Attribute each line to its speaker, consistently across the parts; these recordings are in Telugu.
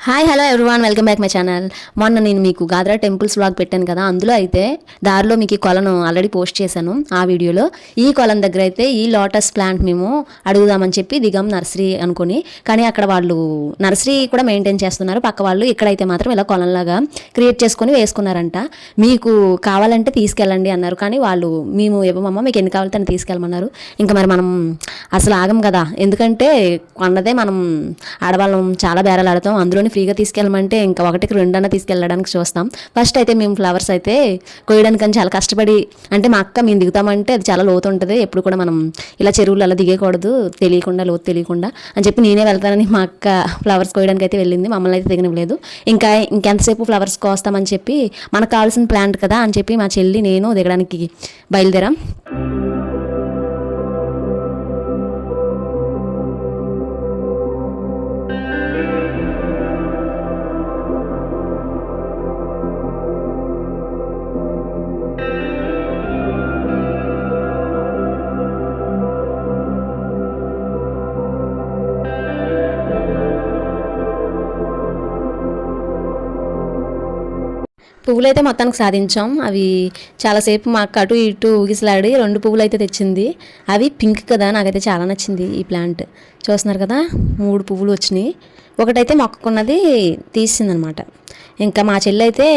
Speaker 1: Hi hello everyone, welcome back my channel. మొన్న నేను మీకు గాద్రా టెంపుల్స్ వ్లాగ్ పెట్టాను కదా, అందులో అయితే దారిలో మీకు ఈ కొలను ఆల్రెడీ పోస్ట్ చేశాను. ఆ వీడియోలో ఈ కొలం దగ్గర అయితే ఈ లోటస్ ప్లాంట్ మేము అడుగుదామని చెప్పి దిగాం నర్సరీ అనుకుని. కానీ అక్కడ వాళ్ళు నర్సరీ కూడా మెయింటైన్ చేస్తున్నారు, పక్క వాళ్ళు ఇక్కడైతే మాత్రం ఇలా కొలంలాగా క్రియేట్ చేసుకొని వేసుకున్నారంట. మీకు కావాలంటే తీసుకెళ్ళండి అన్నారు, కానీ వాళ్ళు మేము ఇవ్వమమ్మ, మీకు ఎన్ని కావాలంటే అని తీసుకెళ్ళమన్నారు. ఇంకా మరి మనం అసలు ఆగం కదా, ఎందుకంటే కొన్నదే మనం ఆడవాళ్ళం చాలా బేరాలు ఆడతాం, అందులోని ఫ్రీగా తీసుకెళ్ళమంటే ఇంకా ఒకటికి రెండన్నా తీసుకెళ్ళడానికి చూస్తాం. ఫస్ట్ అయితే మేము ఫ్లవర్స్ అయితే కోయడానికి చాలా కష్టపడి, అంటే మా అక్క మేము దిగుతామంటే అది చాలా లోతు ఉంటుంది, ఎప్పుడు కూడా మనం ఇలా చెరువులు అలా దిగకూడదు తెలియకుండా, లోతు తెలియకుండా అని చెప్పి నేనే వెళ్తానని మా అక్క ఫ్లవర్స్ కోయడానికి అయితే వెళ్ళింది. మమ్మల్ని అయితే దిగనివ్వలేదు. ఇంకెంతసేపు ఫ్లవర్స్ కోస్తామని చెప్పి మనకు కావాల్సిన ప్లాంట్ కదా అని చెప్పి మా చెల్లి నేను దిగడానికి బయలుదేరాం. పువ్వులు అయితే మొత్తానికి సాధించాం. అవి చాలాసేపు మా అక్క అటు ఇటు ఊగిసలాడి 2 పువ్వులు అయితే తెచ్చింది. అవి పింక్ కదా, నాకైతే చాలా నచ్చింది ఈ ప్లాంట్. చూస్తున్నారు కదా, 3 పువ్వులు వచ్చినాయి. ఒకటైతే మొక్కకున్నది తీసిందనమాట. ఇంకా మా చెల్లి అయితే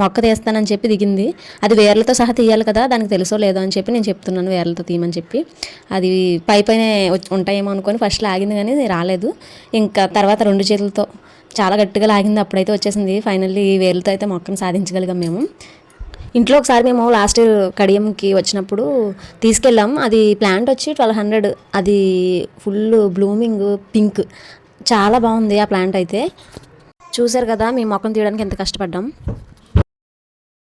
Speaker 1: మొక్క తీస్తానని చెప్పి దిగింది. అది వేర్లతో సహా తీయాలి కదా, దానికి తెలుసో లేదో అని చెప్పి నేను చెప్తున్నాను వేర్లతో తీయమని చెప్పి. అది పైన ఉంటాయేమో అనుకొని ఫస్ట్ లాగింది, కానీ రాలేదు. ఇంకా తర్వాత 2 చేతులతో చాలా గట్టిగా లాగింది, అప్పుడైతే వచ్చేసింది. ఫైనల్లీ వేర్లతో అయితే మొక్కను సాధించగలిగాం మేము. ఇంట్లో ఒకసారి మేము లాస్ట్ కడియంకి వచ్చినప్పుడు తీసుకెళ్ళాం. అది ప్లాంట్ వచ్చి 1200, అది ఫుల్ బ్లూమింగ్ పింక్, చాలా బాగుంది ఆ ప్లాంట్ అయితే. చూసారు కదా, మేము మొక్కను తీయడానికి ఎంత కష్టపడ్డాం.